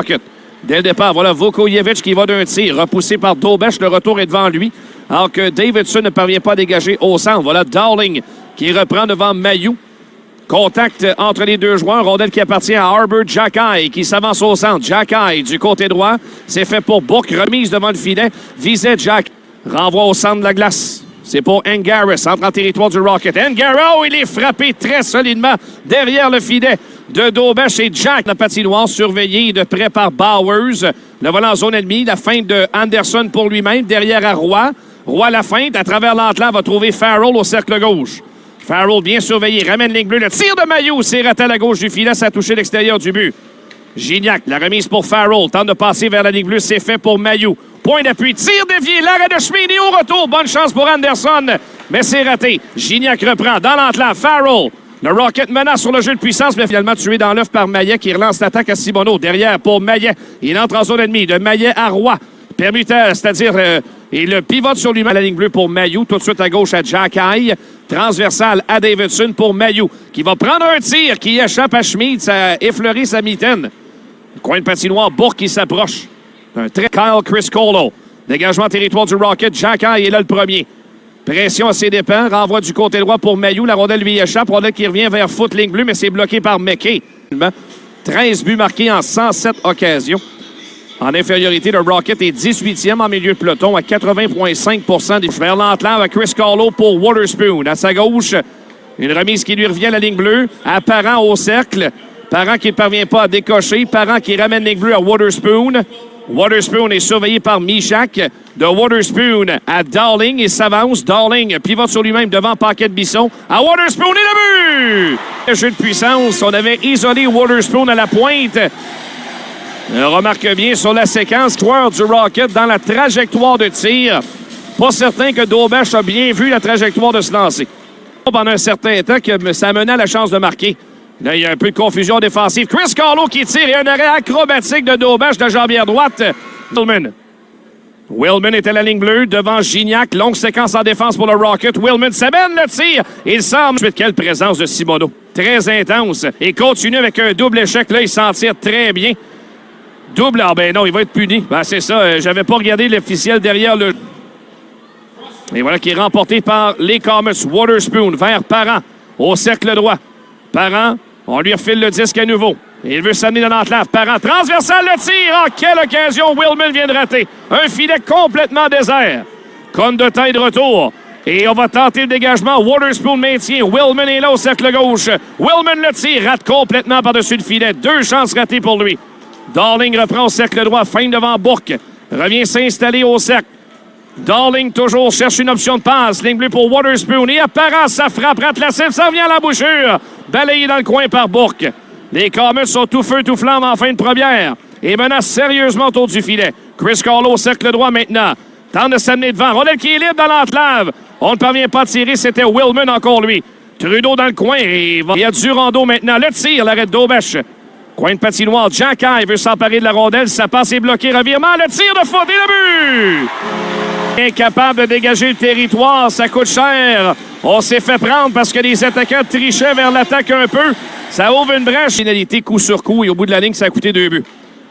Rocket. Dès le départ, voilà Vukojevic qui va d'un tir, repoussé par Dobeš. Le retour est devant lui, alors que Davidson ne parvient pas à dégager au centre. Voilà Dowling qui reprend devant Mailloux. Contact entre les deux joueurs. Rondelle qui appartient à Arbor Xhekaj qui s'avance au centre. Xhekaj du côté droit. C'est fait pour Bourque. Remise devant le filet. Visait Jack. Renvoi au centre de la glace. C'est pour Angaris. Entre en territoire du Rocket. Angaris, il est frappé très solidement derrière le filet de Dobeš et Jack. La patinoire surveillée de près par Bowers. Le volant en zone ennemie. La feinte de Anderson pour lui-même. Derrière à Roy. Roy la feinte. À travers l'entlan va trouver Farrell au cercle gauche. Farrell bien surveillé. Ramène ligne bleue. Le tir de Mailloux. C'est raté à la gauche du filet. Ça a touché l'extérieur du but. Gignac. La remise pour Farrell. Tente de passer vers la ligne bleue. C'est fait pour Mailloux. Point d'appui. Tir dévié. L'arrêt de Schmid et au retour. Bonne chance pour Anderson. Mais c'est raté. Gignac reprend dans l'entlan. Farrell. Le Rocket menace sur le jeu de puissance, mais finalement tué dans l'œuf par Maillet qui relance l'attaque à Simoneau. Derrière pour Maillet. Il entre en zone ennemie. De Maillet à Roy. Permuteur, c'est-à-dire il le pivote sur lui-même à la ligne bleue pour Mailloux. Tout de suite à gauche à Xhekaj. Transversal à Davidson pour Mailloux, qui va prendre un tir qui échappe à Schmid. Ça a effleuré sa mitaine. Coin de patinoire, Bourque qui s'approche. Un très Kyle Criscolo. Dégagement territoire du Rocket. Xhekaj est là le premier. Pression à ses dépens. Renvoi du côté droit pour Mailloux. La rondelle lui échappe. Rondelle qui revient vers foot ligne bleue, mais c'est bloqué par McKay. 13 buts marqués en 107 occasions. En infériorité, le Rocket est 18e en milieu de peloton à 80,5 des vers l'entlan avec Chris Carlo pour Waterspoon. À sa gauche, une remise qui lui revient à la ligne bleue. À Parent au cercle. Parent qui ne parvient pas à décocher. Parent qui ramène ligne bleue à Waterspoon. Waterspoon est surveillé par Michak. De Waterspoon à Dowling. Il s'avance. Dowling pivote sur lui-même devant Paquet de Bisson. À Waterspoon et le but! Le jeu de puissance. On avait isolé Waterspoon à la pointe. Remarque bien sur la séquence, joueur du Rocket dans la trajectoire de tir. Pas certain que Dobeš a bien vu la trajectoire de se lancer. Pendant un certain temps, que ça menait à la chance de marquer. Là, il y a un peu de confusion défensive. Chris Carlo qui tire et un arrêt acrobatique de Dobeš de jambière droite. Willman est à la ligne bleue devant Gignac. Longue séquence en défense pour le Rocket. Willman s'amène le tir. Il semble. Quelle présence de Simoneau. Très intense. Et continue avec un double échec. Là, il s'en tire très bien. Double, ah ben non, il va être puni. Ben c'est ça, j'avais pas regardé l'officiel derrière le... Et voilà qui est remporté par les Comets. Waterspoon vers Parent, au cercle droit. Parent, on lui refile le disque à nouveau. Il veut s'amener dans l'entlave. Parent, transversal, le tir. Ah, quelle occasion, Willman vient de rater. Un filet complètement désert. Conne de taille de retour. Et on va tenter le dégagement. Waterspoon maintient. Willman est là au cercle gauche. Willman le tire, rate complètement par-dessus le filet. 2 chances ratées pour lui. Darling reprend au cercle droit, feinte devant Bourque. Revient s'installer au cercle. Darling toujours cherche une option de passe. Ligne bleue pour Waterspoon. Et apparent, ça frappe, rate la cible, ça revient à la bouchure. Balayé dans le coin par Bourque. Les Comets sont tout feu, tout flamme en fin de première. Et menacent sérieusement autour du filet. Chris Carlo au cercle droit maintenant. Tente de s'amener devant. Rondelle qui est libre dans l'entlave. On ne parvient pas à tirer, c'était Willman encore lui. Trudeau dans le coin. Et il y a Durando maintenant. Le tir, l'arrêt de Dobeš. Coin de patinoire, Xhekaj veut s'emparer de la rondelle. Ça passe est bloqué. Revirement, le tir de faute et le but! Incapable de dégager le territoire, ça coûte cher. On s'est fait prendre parce que les attaquants trichaient vers l'attaque un peu. Ça ouvre une brèche. Finalité coup sur coup et au bout de la ligne, ça a coûté 2 buts.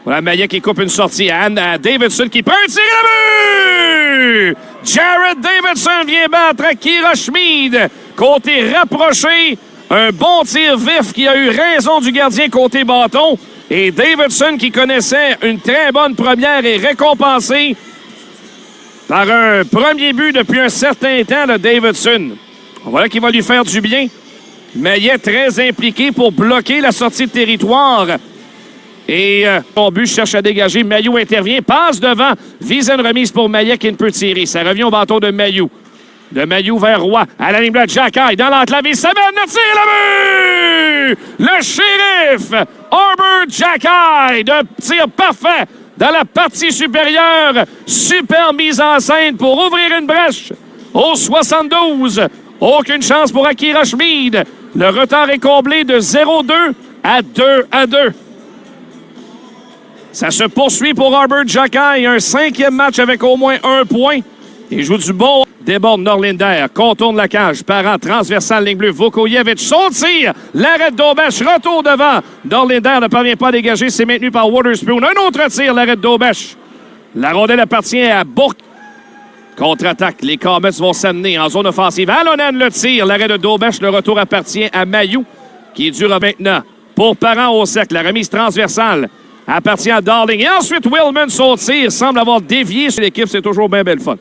Voilà, Maillet qui coupe une sortie à Davidson qui prend un tir et le but! Jared Davidson vient battre Akira Schmid. Côté rapproché. Un bon tir vif qui a eu raison du gardien côté bâton. Et Davidson, qui connaissait une très bonne première, est récompensé par un premier but depuis un certain temps de Davidson. Voilà qui va lui faire du bien. Maillet très impliqué pour bloquer la sortie de territoire. Et son but cherche à dégager. Mailloux intervient, passe devant, vise une remise pour Maillet qui ne peut tirer. Ça revient au bâton de Mailloux. De Mailloux vers Roy, à la ligne bleue de Xhekaj, dans l'enclave, il s'amène, le tir, le but! Le shérif, Arbor Xhekaj, de tir parfait dans la partie supérieure. Super mise en scène pour ouvrir une brèche au 72. Aucune chance pour Akira Schmid. Le retard est comblé de 0-2 à 2-2. Ça se poursuit pour Arbor Xhekaj. Un 5e match avec au moins 1 point. Il joue du bon Déborde Norlinder, contourne la cage, Parent, transversal, ligne bleue, Vukojevic, son tir, l'arrêt de Dobèche, retour devant. Norlinder ne parvient pas à dégager, c'est maintenu par Waterspoon. Un autre tir, l'arrêt de Dobèche. La rondelle appartient à Bourque. Contre-attaque, les Comets vont s'amener en zone offensive. Alonen le tir, l'arrêt de Dobèche, le retour appartient à Mailloux, qui dure maintenant. Pour Parent au sec, la remise transversale appartient à Darling. Et ensuite, Willman, son tir, semble avoir dévié sur l'équipe. C'est toujours bien belle fun.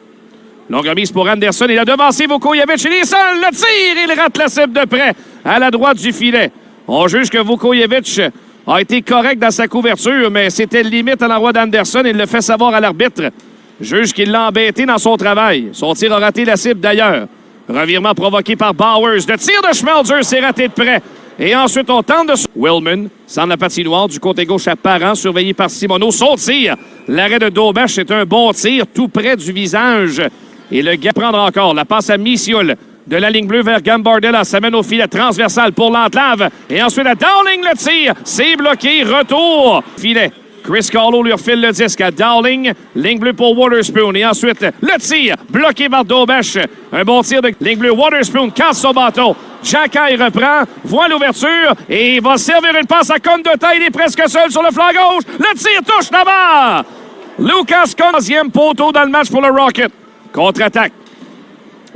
Longue remise pour Anderson. Il a devancé Vukojevic. Il est seul. Le tir, il rate la cible de près à la droite du filet. On juge que Vukojevic a été correct dans sa couverture, mais c'était limite à l'endroit d'Anderson. Il le fait savoir à l'arbitre. Juge qu'il l'a embêté dans son travail. Son tir a raté la cible d'ailleurs. Revirement provoqué par Bowers. Le tir de Schmelzer s'est raté de près. Et ensuite, on tente de... Willman, sans la patinoire, du côté gauche à Parent, surveillé par Simoneau. Son tir. L'arrêt de Dobèche, c'est un bon tir, tout près du visage. Et le gars prendra encore. La passe à Missioul. De la ligne bleue vers Gambardella. Ça mène au filet transversal pour l'Enclave. Et ensuite à Dowling le tir. C'est bloqué. Retour. Filet. Chris Carlo lui refile le disque à Dowling. Ligne bleue pour Waterspoon. Et ensuite, le tir. Bloqué par Dobèche. Un bon tir de ligne bleue. Waterspoon casse son bâton. Jacky reprend. Voit l'ouverture. Et il va servir une passe à Condota. Il est presque seul sur le flanc gauche. Le tir touche là-bas. Lucas Condota. 11e poteau dans le match pour le Rocket. Contre-attaque.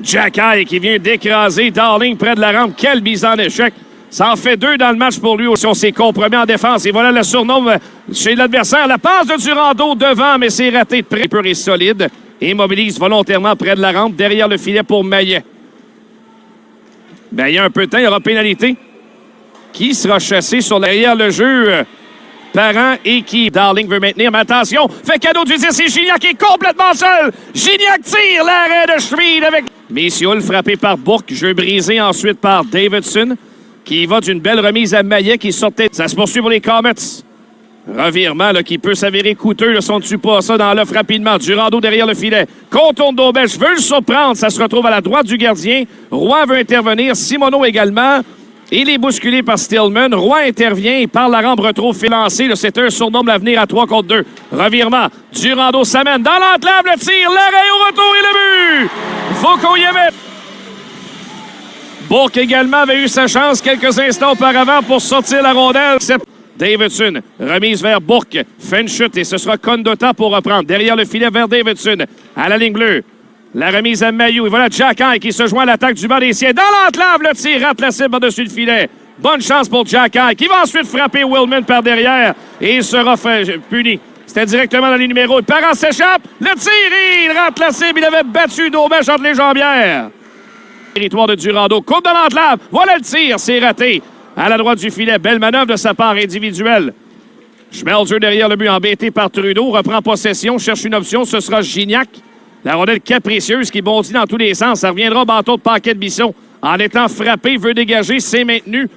Jacky qui vient d'écraser Darling près de la rampe. Quelle mise en échec. Ça en fait 2 dans le match pour lui. On s'est compromis en défense. Et voilà le surnom chez l'adversaire. La passe de Durando devant, mais c'est raté de près. Pur et solide. Et mobilise volontairement près de la rampe, derrière le filet pour Maillet. Il y a un peu de temps, il y aura pénalité. Qui sera chassé sur derrière le jeu? Parent et qui Darling veut maintenir. Mais attention, fait cadeau du 10. C'est Gignac qui est complètement seul. Gignac tire l'arrêt de Schmid avec... Missioul frappé par Bourque. Jeu brisé ensuite par Davidson, qui va d'une belle remise à Maillet qui sortait. Ça se poursuit pour les Comets. Revirement là, qui peut s'avérer coûteux. Ne sont-tu pas ça dans l'offre rapidement? Durando derrière le filet. Contourne d'Aubèche. Veut le surprendre. Ça se retrouve à la droite du gardien. Roy veut intervenir. Simoneau également. Il est bousculé par Stillman. Roy intervient et par la rampe retrouve fait lancer. C'est un surnom de l'avenir à 3 contre 2. Revirement. Durando s'amène dans l'Enclave. Le tir. L'arrêt au retour et le but. Vukojevic. Bourque également avait eu sa chance quelques instants auparavant pour sortir la rondelle. Davidson, remise vers Bourque, fait une chute et ce sera Condota pour reprendre. Derrière le filet vers Davidson, à la ligne bleue. La remise à Mailloux. Et voilà Jacky qui se joint à l'attaque du bas des siens. Dans l'Enclave, le tir rate la cible par-dessus le filet. Bonne chance pour Jacky qui va ensuite frapper Willman par derrière et il sera puni. C'était directement dans les numéros. Parent s'échappe. Le tir, il rate la cible. Il avait battu Dobèche entre les jambières. Territoire de Durando. Coupe de l'Enclave. Voilà le tir. C'est raté. À la droite du filet. Belle manœuvre de sa part individuelle. Schmelzer derrière le but, embêté par Trudeau. Reprend possession. Cherche une option. Ce sera Gignac. La rondelle capricieuse qui bondit dans tous les sens. Ça reviendra au bâton de Paquet de Bisson. En étant frappé, veut dégager. C'est maintenu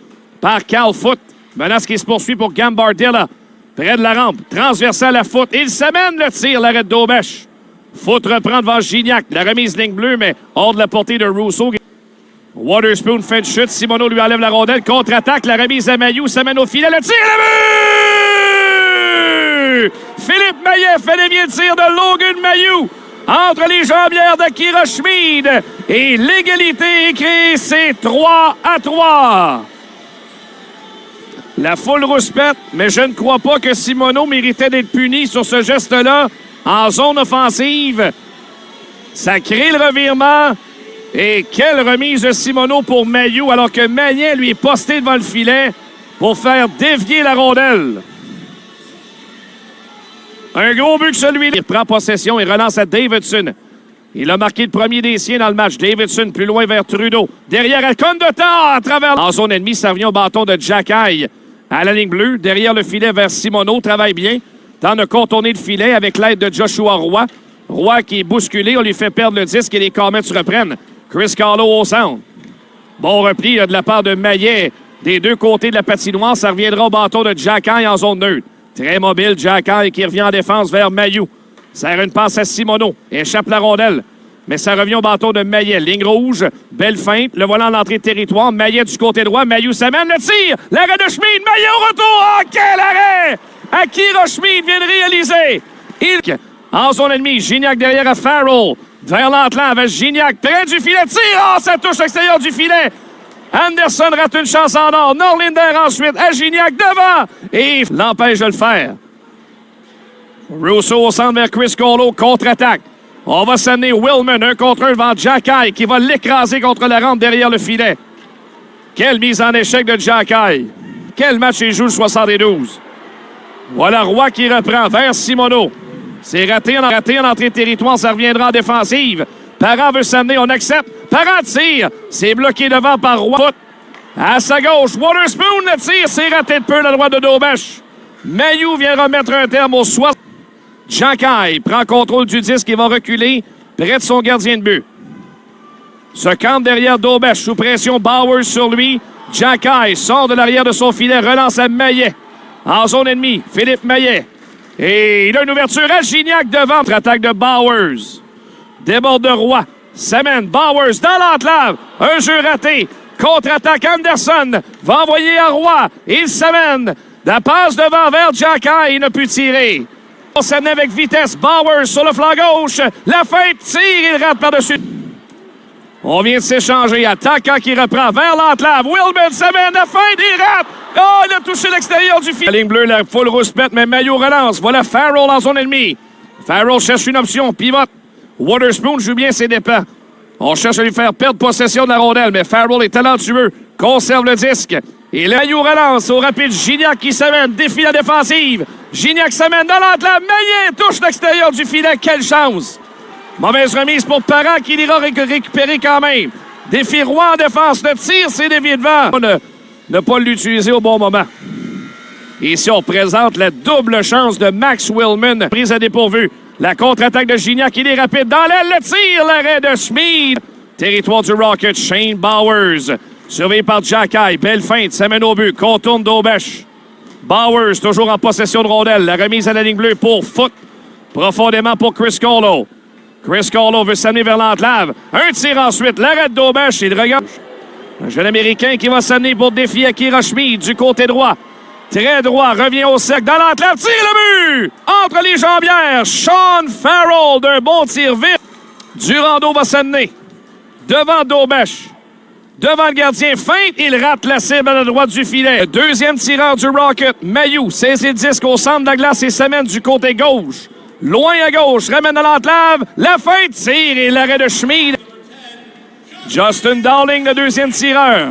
par Cal Foot. Menace qui se poursuit pour Gambardella. Près de la rampe. Transversal à Foot. Il s'amène le tir. L'arrêt de Dobèche. Foot reprend devant Gignac. La remise ligne bleue, mais hors de la portée de Rousseau. Waterspoon fait une chute. Simoneau lui enlève la rondelle. Contre-attaque. La remise à Mailloux. S'amène au filet. Le tir. Le but! Philippe Maillet fait dévier le tir de Logan Mailloux. Entre les jambières d'Akira Schmid. Et l'égalité est créée. C'est 3-3. La foule rouspète, mais je ne crois pas que Simoneau méritait d'être puni sur ce geste-là en zone offensive. Ça crée le revirement. Et quelle remise de Simoneau pour Mailloux, alors que Maillet lui est posté devant le filet pour faire dévier la rondelle. Un gros but que celui-là. Il prend possession et relance à Davidson. Il a marqué le premier des siens dans le match. Davidson plus loin vers Trudeau. Derrière à Condota à travers... En zone ennemie, ça revient au bâton de Jacky. À la ligne bleue, derrière le filet vers Simoneau. Travaille bien. Tente de contourner le filet avec l'aide de Joshua Roy. Roy qui est bousculé. On lui fait perdre le disque et les Comets reprennent. Chris Carlo au centre. Bon repli de la part de Maillet. Des deux côtés de la patinoire, ça reviendra au bâton de Jacky en zone neutre. Très mobile, Jacky qui revient en défense vers Mailloux. Sert une passe à Simoneau. Échappe la rondelle. Mais ça revient au bâton de Maillet. Ligne rouge, belle feinte. Le voilà en entrée de territoire. Maillet du côté droit. Mailloux s'amène. Le tir. L'arrêt de Schmid. Maillet au retour. Oh, quel arrêt! Akira Schmid vient de réaliser. En zone ennemie. Gignac derrière à Farrell. Vers l'entlave, Gignac, près du filet, tire! Oh, ça touche l'extérieur du filet! Anderson rate une chance en or. Norlinder ensuite à Gignac devant et l'empêche de le faire. Russo au centre vers Chris Colo, contre-attaque. On va s'amener Willman, 1 contre 1 devant Jacky qui va l'écraser contre la rampe derrière le filet. Quelle mise en échec de Jacky. Quel match il joue le 72. Voilà Roy qui reprend vers Simoneau. C'est raté en entrée de territoire, ça reviendra en défensive. Parent veut s'amener, on accepte. Parent tire. C'est bloqué devant par Roy. À sa gauche, Waterspoon le tire. C'est raté de peu la droite de Daubèche. Mailloux vient remettre un terme au 60. Jacky prend contrôle du disque et va reculer près de son gardien de but. Se campe derrière Daubèche sous pression. Bowers sur lui. Jacky sort de l'arrière de son filet, relance à Maillet. En zone ennemie, Philippe Maillet. Et il a une ouverture à Gignac devant. Attaque de Bowers. Déborde de Roy. S'amène Bowers dans l'enclave. Un jeu raté. Contre-attaque Anderson. Va envoyer à Roy. Il s'amène. La passe devant vers Jacky. Il n'a pu tirer. On s'amène avec vitesse. Bowers sur le flanc gauche. La feinte tire. Il rate par-dessus. On vient de s'échanger. Attaquant qui reprend vers l'enclave. Willman s'amène. La feinte. Il rate. Oh, il a touché l'extérieur du filet. La ligne bleue, la foule rouspète, mais Mailloux relance. Voilà Farrell en zone ennemie. Farrell cherche une option. Pivote. Waterspoon joue bien ses dépens. On cherche à lui faire perdre possession de la rondelle, mais Farrell est talentueux. Conserve le disque. Et Mailloux relance au rapide. Gignac qui s'amène. Défie la défensive. Gignac s'amène dans l'enclave. Maillet touche l'extérieur du filet. Quelle chance! Mauvaise remise pour Parent qui l'ira récupérer quand même. Défie Roy en défense. Le tir, c'est dévié devant. Ne pas l'utiliser au bon moment. Ici, on présente la double chance de Max Willman. Prise à dépourvu. La contre-attaque de Gignac, il est rapide. Dans l'aile, le tir, l'arrêt de Schmid. Territoire du Rocket, Shane Bowers. Surveillé par Jacky. Belle feinte, s'amène au but. Contourne Daubèche. Bowers, toujours en possession de rondelle. La remise à la ligne bleue pour Foot. Profondément pour Chris Colo. Chris Colo veut s'amener vers l'enclave. Un tir ensuite. L'arrêt de Daubèche. Il regarde. Un jeune Américain qui va s'amener pour défier Akira Schmid du côté droit. Très droit, revient au sec dans l'enclave, tire le but! Entre les jambières, Sean Farrell d'un bon tir vite. Durando va s'amener devant Daubèche. Devant le gardien, feinte, il rate la cible à la droite du filet. Le deuxième tireur du Rocket, Mailloux, saisit le disque au centre de la glace et s'amène du côté gauche. Loin à gauche, ramène à l'enclave, la feinte, tire et l'arrêt de Schmid. Justin Dowling, le deuxième tireur.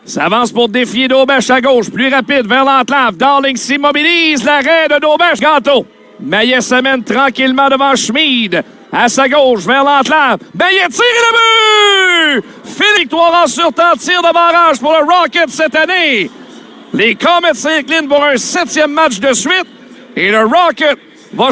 S'avance pour défier Daubèche à gauche. Plus rapide vers l'enclave. Dowling s'immobilise. L'arrêt de Daubèche. Gâteau. Maillet s'amène tranquillement devant Schmid. À sa gauche vers l'enclave. Maillet tire le but! Victoire en surtemps. Tir de barrage pour le Rocket cette année. Les Comets s'inclinent pour un 7e match de suite. Et le Rocket va